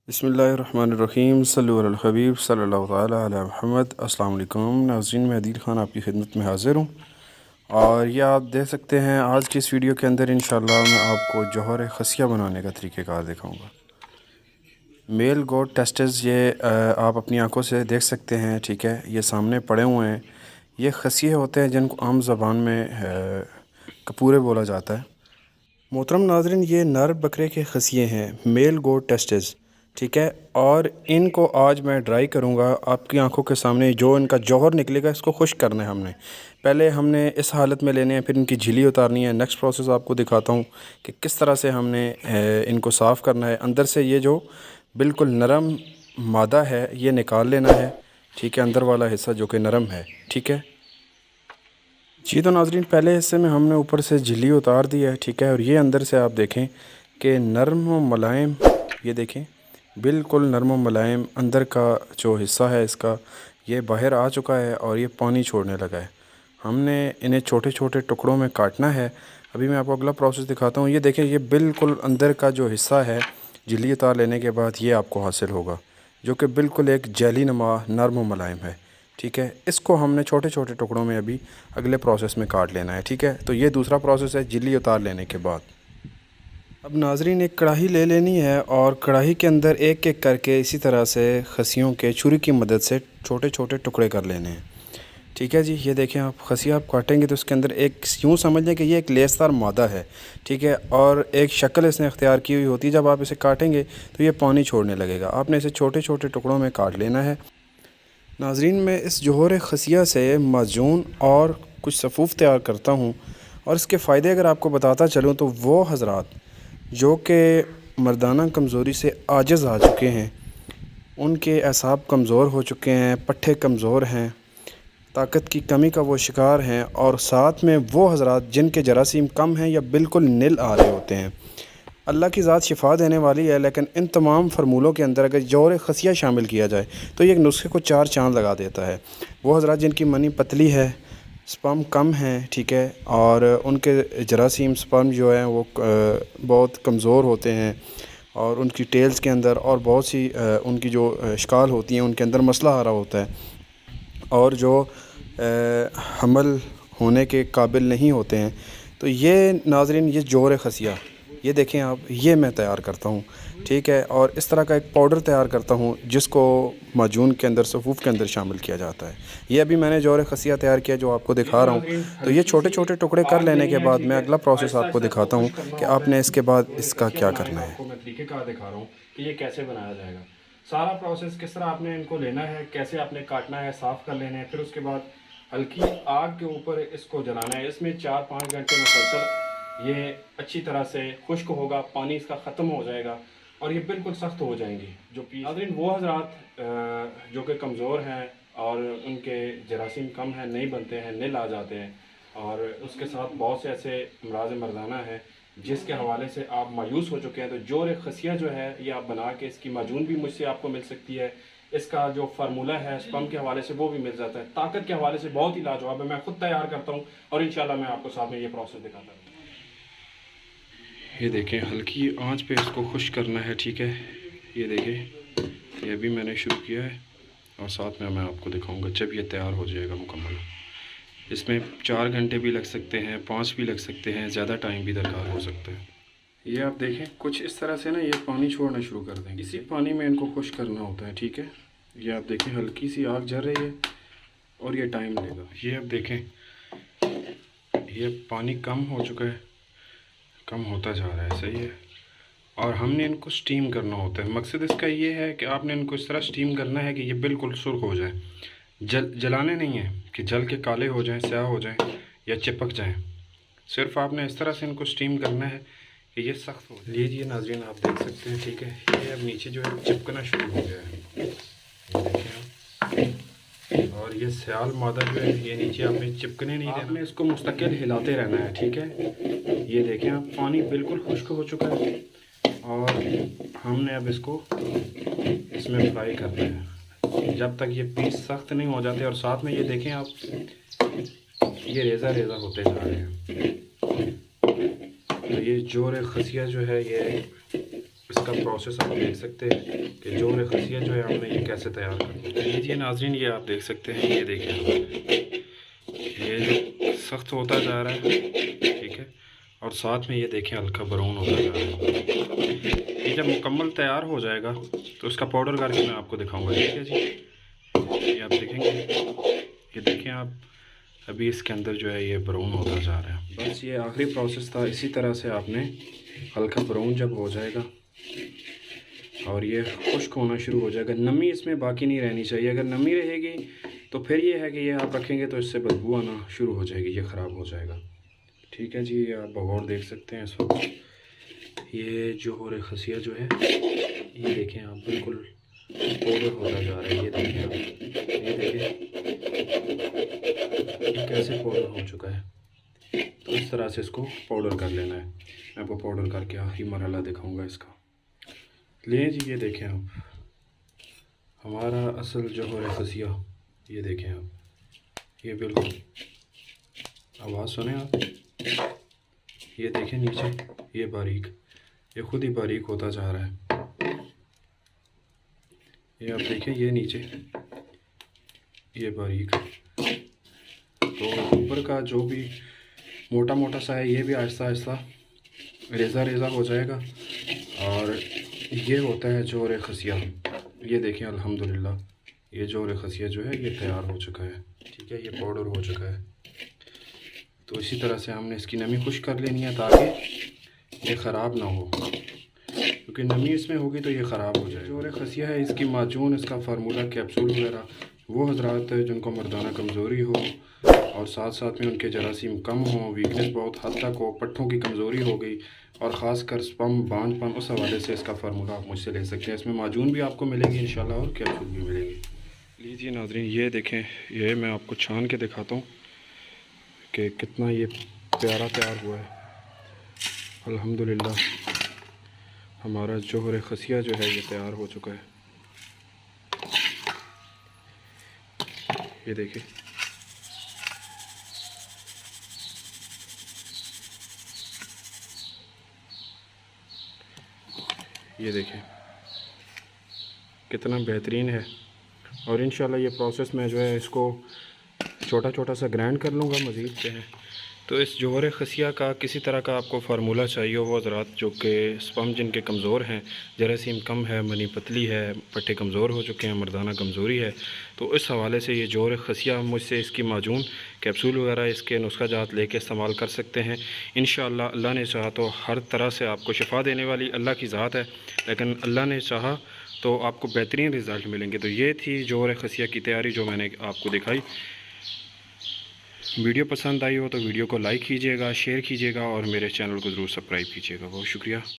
बिस्मिल्लाहिर्रहमानिर्रहीम सल्लल्लाहु अलल हबीब सल्लल्लाहु ताला अला मुहम्मद। अस्सलाम वालेकुम नाज़रीन, मैं अदील ख़ान आपकी खिदमत में हाज़िर हूँ। और ये आप देख सकते हैं आज की इस वीडियो के अंदर इंशाल्लाह मैं आपको जौहर खसिया बनाने का तरीक़ेकार दिखाऊँगा। मेल गोट टेस्टेस ये आप अपनी आँखों से देख सकते हैं, ठीक है। ये सामने पड़े हुए हैं। ये खसिए होते हैं जिनको आम ज़बान में कपूरे बोला जाता है। मोहतरम नाज़रीन, ये नर बकरे के खसिए हैं, मेल गोट टेस्टेस, ठीक है। और इनको आज मैं ड्राई करूँगा आपकी आंखों के सामने। जो इनका जौहर निकलेगा इसको खुश्क करना है हमने। पहले हमने इस हालत में लेने हैं, फिर इनकी झिल्ली उतारनी है। नेक्स्ट प्रोसेस आपको दिखाता हूँ कि किस तरह से हमने इनको साफ़ करना है। अंदर से ये जो बिल्कुल नरम मादा है ये निकाल लेना है, ठीक है। अंदर वाला हिस्सा जो कि नरम है, ठीक है जी। तो नाज़रीन, पहले हिस्से में हमने ऊपर से झिल्ली उतार दी है, ठीक है। और ये अंदर से आप देखें कि नरम व मुलायम, ये देखें बिल्कुल नरम व मुलायम अंदर का जो हिस्सा है इसका ये बाहर आ चुका है और ये पानी छोड़ने लगा है। हमने इन्हें छोटे छोटे टुकड़ों में काटना है। अभी मैं आपको अगला प्रोसेस दिखाता हूँ। ये देखें, ये बिल्कुल अंदर का जो हिस्सा है झिल्ली उतार लेने के बाद ये आपको हासिल होगा, जो कि बिल्कुल एक जेली नुमा नरम व मुलायम है, ठीक है। इसको हमने छोटे छोटे टुकड़ों में अभी अगले प्रोसेस में काट लेना है, ठीक है। तो ये दूसरा प्रोसेस है झिल्ली उतार लेने के बाद। अब नाजरीन, एक कढ़ाई ले लेनी है और कढ़ाई के अंदर एक एक करके इसी तरह से खसियों के छुरी की मदद से छोटे छोटे टुकड़े कर लेने हैं, ठीक है जी। ये देखें, आप खसिया आप काटेंगे तो उसके अंदर एक यूँ समझ लें कि ये एक लेसदार मादा है, ठीक है। और एक शक्ल इसने अख्तियार की हुई होती है। जब आप इसे काटेंगे तो ये पानी छोड़ने लगेगा। आपने इसे छोटे छोटे टुकड़ों में काट लेना है। नाजरीन, मैं इस जौहर खसिया से माजून और कुछ सफ़ूफ़ तैयार करता हूँ। और इसके फ़ायदे अगर आपको बताता चलूँ तो वो हज़रात जो कि मर्दाना कमज़ोरी से आजिज़ आ चुके हैं, उनके असाब कमज़ोर हो चुके हैं, पट्ठे कमज़ोर हैं, ताकत की कमी का वो शिकार हैं, और साथ में वो हज़रात जिनके जरासीम कम हैं या बिल्कुल निल आ रहे होते हैं। अल्लाह की ज़ात शिफा देने वाली है, लेकिन इन तमाम फार्मूलों के अंदर अगर जौहर खसिया शामिल किया जाए तो ये एक नुस्खे को चार चाँद लगा देता है। वो हज़रात जिनकी मनी पतली है, स्पर्म कम हैं, ठीक है, और उनके जरासीम स्पर्म जो हैं वो बहुत कमज़ोर होते हैं, और उनकी टेल्स के अंदर और बहुत सी उनकी जो शिकाल होती हैं उनके अंदर मसला आ रहा होता है, और जो हमल होने के काबिल नहीं होते हैं। तो ये नाज़रीन, ये जौहर खसिया ये देखें आप, ये मैं तैयार करता हूँ, ठीक है। और इस तरह का एक पाउडर तैयार करता हूँ जिसको माजून के अंदर, सफ़ूफ़ के अंदर शामिल किया जाता है। ये अभी मैंने जौहर खसिया तैयार किया जो आपको दिखा रहा हूँ। तो ये छोटे छोटे टुकड़े कर लेने के बाद मैं अगला प्रोसेस आपको दिखाता हूँ कि आपने इसके बाद इसका क्या करना है। आपको मैं तरीक़ेकार दिखा रहा हूँ कि ये कैसे बनाया जाएगा। सारा प्रोसेस किस तरह आपने इनको लेना है, कैसे आपने काटना है, साफ़ कर लेना है, फिर उसके बाद हल्की आग के ऊपर इसको जलाना है। इसमें 4-5 घंटे मुसलसल ये अच्छी तरह से खुश्क होगा, पानी इसका ख़त्म हो जाएगा और ये बिल्कुल सख्त हो जाएंगी। जो कि नाज़रीन, वो हज़रात जो कि कमज़ोर हैं और उनके जरासीम कम हैं, नहीं बनते हैं, निल आ जाते हैं, और उसके साथ बहुत से ऐसे अमराज़ मर्दाना हैं जिसके हवाले से आप मायूस हो चुके हैं, तो जौहर खसिया जो है ये आप बना के, इसकी माजून भी मुझसे आपको मिल सकती है, इसका जो फार्मूला है स्पर्म के हवाले से वो भी मिल जाता है। ताकत के हवाले से बहुत ही लाजवाब है। मैं खुद तैयार करता हूँ और इंशाल्लाह मैं आपको साथ में ये प्रोसेस दिखाता हूँ। ये देखें, हल्की आंच पे इसको खुश्क करना है, ठीक है। ये देखें, ये भी मैंने शुरू किया है और साथ में मैं आपको दिखाऊंगा जब ये तैयार हो जाएगा मुकम्मल। इसमें 4 घंटे भी लग सकते हैं, 5 भी लग सकते हैं, ज़्यादा टाइम भी दरकार हो सकता है। ये आप देखें, कुछ इस तरह से ना ये पानी छोड़ना शुरू कर देंगे। इसी पानी में इनको खुश्क करना होता है, ठीक है। ये आप देखें, हल्की सी आग जल रही है और ये टाइम लेगा। ये आप देखें, ये पानी कम हो चुका है, कम होता जा रहा है, सही है। और हमने इनको स्टीम करना होता है। मकसद इसका ये है कि आपने इनको इस तरह स्टीम करना है कि ये बिल्कुल सुर्ख हो जाए। जलाने नहीं है कि जल के काले हो जाएं, स्याह हो जाएं या चिपक जाएं। सिर्फ आपने इस तरह से इनको स्टीम करना है कि ये सख्त हो जाए। लीजिए नाज़रीन, आप देख सकते हैं, ठीक है। ये अब नीचे जो है चिपकना शुरू हो गया है, ये देखें आप। और ये स्याल मादा जो है ये नीचे आपने चिपकने नहीं देना, आपने इसको मुस्तकिल हिलाते रहना है, ठीक है। ये देखें आप, पानी बिल्कुल खुश्क हो चुका है और हमने अब इसको इसमें फ्राई करना है जब तक ये पीस सख्त नहीं हो जाते। और साथ में ये देखें आप, ये रेज़ा रेज़ा होते जा रहे हैं। तो ये जौहर खसिया जो है ये इसका प्रोसेस आप देख सकते हैं कि जोहर खसिया जो है हमने ये कैसे तैयार करना है। ये नाज़रीन, ये आप देख सकते हैं, ये देखें ये जो सख्त होता जा रहा है, ठीक है, और साथ में ये देखें हल्का ब्राउन होता जा रहा है। ये जब मुकम्मल तैयार हो जाएगा तो इसका पाउडर करके मैं आपको दिखाऊंगा, ठीक है जी। ये आप देखेंगे, ये देखें आप, अभी इसके अंदर जो है ये ब्राउन होता जा रहा है। बस ये आखिरी प्रोसेस था। इसी तरह से आपने हल्का ब्राउन जब हो जाएगा और ये खुश्क होना शुरू हो जाएगा, नमी इसमें बाकी नहीं रहनी चाहिए। अगर नमी रहेगी तो फिर ये है कि ये आप रखेंगे तो इससे बदबू आना शुरू हो जाएगी, ये ख़राब हो जाएगा। ठीक है जी, ये आप बगौर देख सकते हैं इस वक्त। ये जोहर खसिया जो है ये देखें आप, बिल्कुल पाउडर होता जा रहा है। ये देखें आप, ये देखें ये कैसे पाउडर हो चुका है। तो इस तरह से इसको पाउडर कर लेना है। मैं आपको पाउडर करके आखिरी मरहला दिखाऊंगा इसका। लें जी, ये देखें आप, हमारा असल जोहर खसिया, ये देखें आप, ये बिल्कुल, आवाज़ सुने आप, ये देखें नीचे, ये बारीक, ये खुद ही बारीक होता जा रहा है। ये आप देखें, ये नीचे ये बारीक, तो ऊपर का जो भी मोटा मोटा सा है ये भी आहिस्ता आहिस्ता रेज़ा रेज़ा हो जाएगा। और ये होता है जोहर खसिया। ये देखें अल्हम्दुलिल्लाह, ये जोहर खसिया जो है ये तैयार हो चुका है, ठीक है, ये पाउडर हो चुका है। तो इसी तरह से हमने इसकी नमी खुश कर लेनी है ताकि ये ख़राब ना हो, क्योंकि नमी इसमें होगी तो ये ख़राब हो जाएगा। जोहर खसिया है, इसकी माजून, इसका फार्मूला, कैप्सूल वगैरह वो हजरात जिनको मर्दाना कमज़ोरी हो और साथ साथ में उनके जरासीम कम हो, वीकनेस बहुत हद तक हो, पट्ठों की कमज़ोरी हो गई और ख़ासकर स्पम बांझपन, उस हवाले से इसका फार्मूला आप मुझसे ले सकते हैं। इसमें माजून भी आपको मिलेगी इंशाल्लाह और कैप्सूल भी मिलेगी। लीजिए नाज़रीन, ये देखें, ये मैं आपको छान के दिखाता हूँ कि कितना ये प्यारा तैयार हुआ है। अल्हम्दुलिल्लाह हमारा जोहर खसिया जो है ये तैयार हो चुका है। ये देखिए, ये देखें कितना बेहतरीन है। और इंशाल्लाह ये प्रोसेस में जो है इसको छोटा छोटा सा ग्राइंड कर लूँगा मज़ीद से है। तो इस जोहर खसिया का किसी तरह का आपको फार्मूला चाहिए हो हज़रात, जो कि स्पम जिनके कमज़ोर हैं, जरासीम कम है, मनी पतली है, पट्टे कमज़ोर हो चुके हैं, मर्दाना कमज़ोरी है, तो इस हवाले से ये जोहर खसिया मुझसे इसकी माजून, कैप्सूल वगैरह, इसके नुस्खा जात लेके इस्तेमाल कर सकते हैं। इंशाअल्लाह अल्लाह ने चाहा तो हर तरह से आपको शिफा देने वाली अल्लाह की ज़ात है, लेकिन अल्लाह ने चाहा तो आपको बेहतरीन रिज़ल्ट मिलेंगे। तो ये थी जोहर खसिया की तैयारी जो मैंने आपको दिखाई। वीडियो पसंद आई हो तो वीडियो को लाइक कीजिएगा, शेयर कीजिएगा और मेरे चैनल को ज़रूर सब्सक्राइब कीजिएगा। बहुत शुक्रिया।